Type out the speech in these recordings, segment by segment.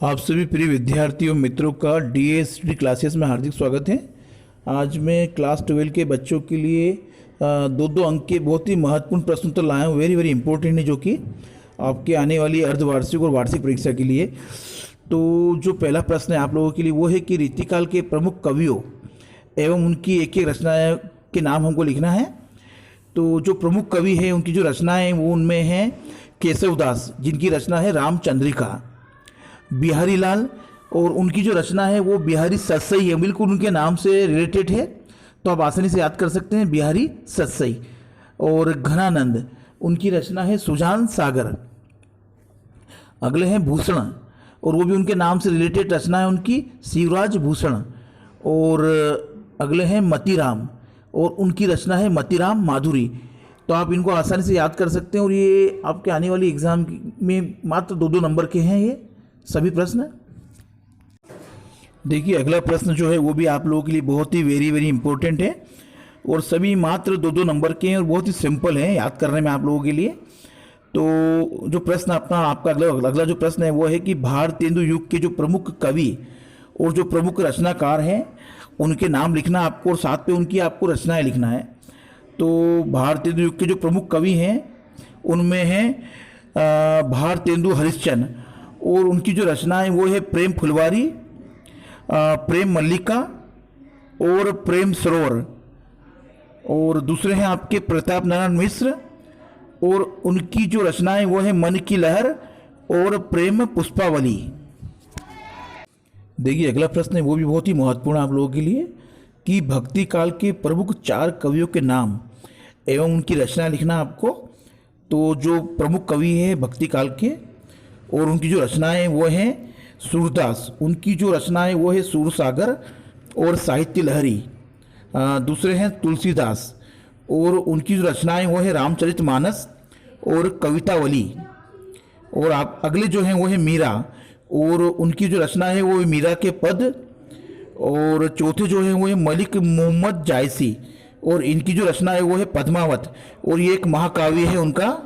आप सभी प्रिय विद्यार्थियों मित्रों का डीएसडी क्लासेस में हार्दिक स्वागत है। आज मैं क्लास 12 के बच्चों के लिए दो अंक के बहुत ही महत्वपूर्ण प्रश्न उत्तर लाया हूँ। वेरी वेरी इंपॉर्टेंट है, जो कि आपके आने वाली अर्धवार्षिक और वार्षिक परीक्षा के लिए। तो जो पहला प्रश्न है आप लोगों के लिए वो है कि रीतिकाल के प्रमुख कवियों एवं उनकी एक एक रचना के नाम हमको लिखना है। तो जो प्रमुख कवि हैं उनकी जो रचनाएँ वो उनमें हैं केशवदास, जिनकी रचना है रामचंद्रिका, बिहारी लाल और उनकी जो रचना है वो बिहारी सतसई है, बिल्कुल उनके नाम से रिलेटेड है, तो आप आसानी से याद कर सकते हैं बिहारी सतसई। और घनानंद, उनकी रचना है सुजान सागर। अगले हैं भूषण और वो भी उनके नाम से रिलेटेड रचना है उनकी शिवराज भूषण। और अगले हैं मतीराम और उनकी रचना है मतीराम माधुरी। तो आप इनको आसानी से याद कर सकते हैं और ये आपके आने वाली एग्जाम में मात्र दो नंबर के हैं ये सभी प्रश्न। देखिए अगला प्रश्न जो है वो भी आप लोगों के लिए बहुत ही वेरी वेरी इंपॉर्टेंट है और सभी मात्र दो नंबर के हैं और बहुत ही सिंपल हैं याद करने में आप लोगों के लिए। तो जो प्रश्न आपका अगला जो प्रश्न है वो है कि भारतेंदु युग के जो प्रमुख कवि और जो प्रमुख रचनाकार हैं उनके नाम लिखना आपको और साथ पे उनकी आपको रचनाएं लिखना है। तो भारतेंदु युग के जो प्रमुख कवि हैं उनमें हैं भारतेंदु हरिश्चंद्र और उनकी जो रचनाएं वो है प्रेम फुलवारी, प्रेम मल्लिका और प्रेम सरोवर। और दूसरे हैं आपके प्रताप नारायण मिश्र और उनकी जो रचनाएं वो है मन की लहर और प्रेम पुष्पावली। देखिए अगला प्रश्न है वो भी बहुत ही महत्वपूर्ण आप लोगों के लिए कि भक्ति काल के प्रमुख 4 कवियों के नाम एवं उनकी रचना लिखना आपको। तो जो प्रमुख कवि हैं भक्ति काल के और उनकी जो रचनाएं वो हैं सूरदास, उनकी जो रचनाएं वो है सूरसागर और साहित्य लहरी। दूसरे हैं तुलसीदास और उनकी जो रचनाएं वो है रामचरितमानस और कवितावली। और आप अगले जो हैं वो है मीरा और उनकी जो रचना है वो है मीरा के पद। और चौथे जो है वो है मलिक मोहम्मद जायसी और इनकी जो रचना है वो है पद्मावत और ये एक महाकाव्य है उनका।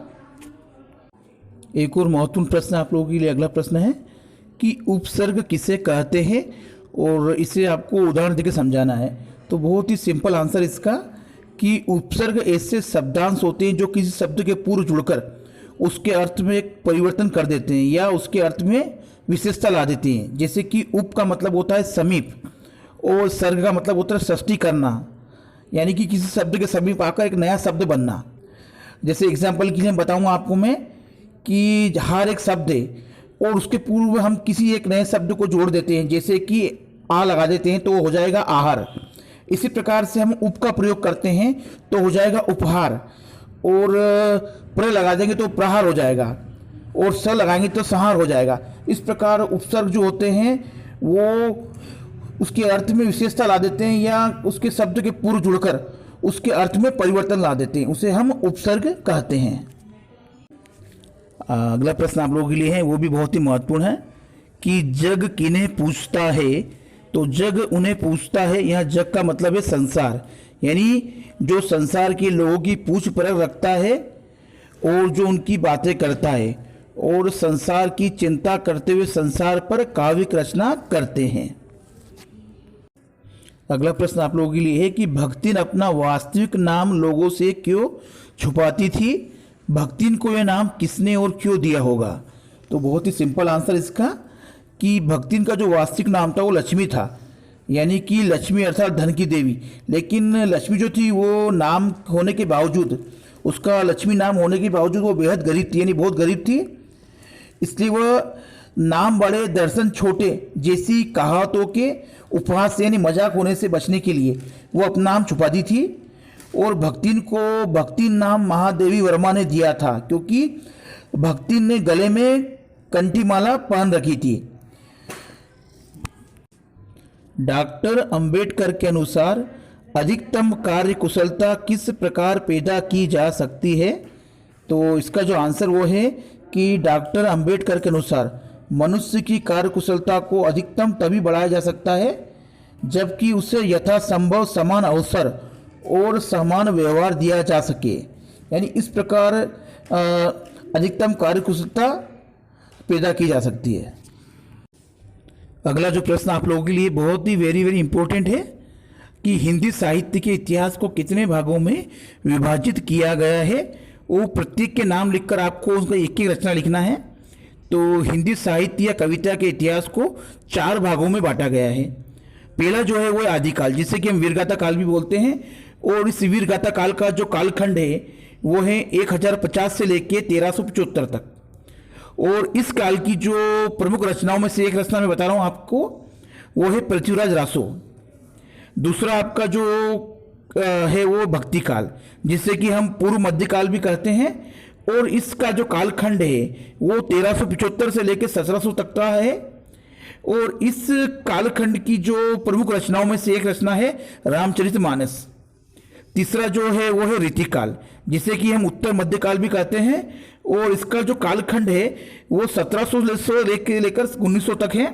एक और महत्वपूर्ण प्रश्न आप लोगों के लिए अगला प्रश्न है कि उपसर्ग किसे कहते हैं और इसे आपको उदाहरण देकर समझाना है। तो बहुत ही सिंपल आंसर इसका कि उपसर्ग ऐसे शब्दांश होते हैं जो किसी शब्द के पूर्व जुड़कर उसके अर्थ में एक परिवर्तन कर देते हैं या उसके अर्थ में विशेषता ला देते हैं। जैसे कि उप का मतलब होता है समीप और सर्ग का मतलब होता है सृष्टि करना, यानी कि किसी शब्द के समीप आकर एक नया शब्द बनना। जैसे एग्जाम्पल के लिए बताऊँगा आपको मैं कि हर एक शब्द है और उसके पूर्व हम किसी एक नए शब्द को जोड़ देते हैं, जैसे कि आ लगा देते हैं तो हो जाएगा आहार। इसी प्रकार से हम उप का प्रयोग करते हैं तो हो जाएगा उपहार और प्र लगा देंगे तो प्रहार हो जाएगा और स लगाएंगे तो संहार हो जाएगा। इस प्रकार उपसर्ग जो होते हैं वो उसके अर्थ में विशेषता ला देते हैं या उसके शब्द के पूर्व जुड़कर उसके अर्थ में परिवर्तन ला देते हैं, उसे हम उपसर्ग कहते हैं। अगला प्रश्न आप लोगों के लिए है वो भी बहुत ही महत्वपूर्ण है कि जग किन्हें पूछता है। तो जग उन्हें पूछता है, यहाँ जग का मतलब है संसार, यानी जो संसार के लोगों की पूछ परख रखता है और जो उनकी बातें करता है और संसार की चिंता करते हुए संसार पर काव्यिक रचना करते हैं। अगला प्रश्न आप लोगों के लिए है कि भक्तिन अपना वास्तविक नाम लोगों से क्यों छुपाती थी। भक्तिन को यह नाम किसने और क्यों दिया होगा। तो बहुत ही सिंपल आंसर इसका कि भक्तिन का जो वास्तविक नाम था वो लक्ष्मी था, यानी कि लक्ष्मी अर्थात धन की देवी। लेकिन लक्ष्मी जो थी वो नाम होने के बावजूद, उसका लक्ष्मी नाम होने के बावजूद वो बेहद गरीब थी, यानी बहुत गरीब थी। इसलिए वह नाम बड़े दर्शन छोटे जैसी कहावतों के उपहास से यानी मजाक होने से बचने के लिए वो अपना नाम छुपा दी थी। और भक्तिन को भक्तिन नाम महादेवी वर्मा ने दिया था क्योंकि भक्तिन ने गले में कंठीमाला पहन रखी थी। डॉक्टर अंबेडकर के अनुसार अधिकतम कार्य कुशलता किस प्रकार पैदा की जा सकती है। तो इसका जो आंसर वो है कि डॉक्टर अंबेडकर के अनुसार मनुष्य की कार्य कुशलता को अधिकतम तभी बढ़ाया जा सकता है जबकि उसे यथासंभव समान अवसर और समान व्यवहार दिया जा सके। यानी इस प्रकार अधिकतम कार्य कुशलता पैदा की जा सकती है। अगला जो प्रश्न आप लोगों के लिए बहुत ही वेरी वेरी इंपॉर्टेंट है कि हिंदी साहित्य के इतिहास को कितने भागों में विभाजित किया गया है। वो प्रत्येक के नाम लिखकर आपको उसका एक एक रचना लिखना है। तो हिंदी साहित्य या कविता के इतिहास को 4 भागों में बांटा गया है। पहला जो है वो है आदिकाल, जिसे कि हम वीरगाथा काल भी बोलते हैं। और इस वीरगाथा काल का जो कालखंड है वो है 1050 से लेके 1375 तक। और इस काल की जो प्रमुख रचनाओं में से एक रचना मैं बता रहा हूँ आपको, वो है पृथ्वीराज रासो। दूसरा आपका जो है वो भक्ति काल, जिसे कि हम पूर्व मध्यकाल भी कहते हैं। और इसका जो कालखंड है वो 1375 से लेकर 1700 तक का है। और इस कालखंड की जो प्रमुख रचनाओं में से एक रचना है रामचरितमानस। तीसरा जो है वो है रीतिकाल, जिसे कि हम उत्तर मध्यकाल भी कहते हैं। और इसका जो कालखंड है वो 1700 से लेकर 1900 तक है।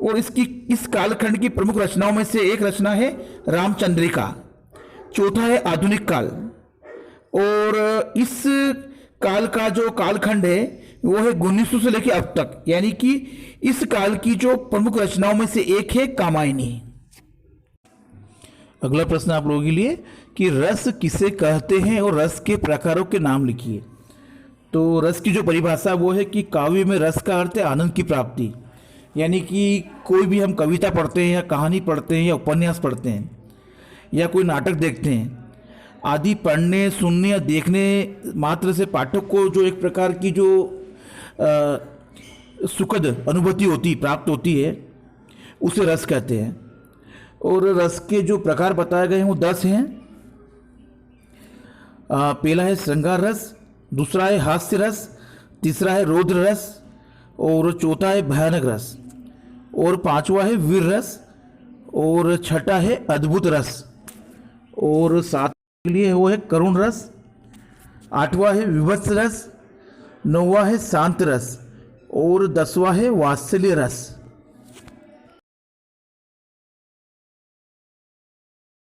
और इस कालखंड की प्रमुख रचनाओं में से एक रचना है रामचंद्रिका। चौथा है आधुनिक काल। और इस काल का जो कालखंड है वो है 1900 से लेकर अब तक, यानी कि इस काल की जो प्रमुख रचनाओं में से एक है कामायनी। अगला प्रश्न आप लोगों के लिए कि रस किसे कहते हैं और रस के प्रकारों के नाम लिखिए। तो रस की जो परिभाषा वो है कि काव्य में रस का अर्थ है आनंद की प्राप्ति। यानी कि कोई भी हम कविता पढ़ते हैं या कहानी पढ़ते हैं या उपन्यास पढ़ते हैं या कोई नाटक देखते हैं आदि, पढ़ने सुनने या देखने मात्र से पाठक को जो एक प्रकार की जो सुखद अनुभूति होती प्राप्त होती है उसे रस कहते हैं। और रस के जो प्रकार बताए गए हैं वो 10 हैं। पहला है श्रृंगार रस, दूसरा है हास्य रस, तीसरा है रौद्र रस, और चौथा है भयानक रस, और पांचवा है वीर रस, और छठा है अद्भुत रस, और सातवां के लिए वो है करुण रस, आठवां है विभत्स रस, नौवां है शांत रस, और 10वां है वात्सल्य रस।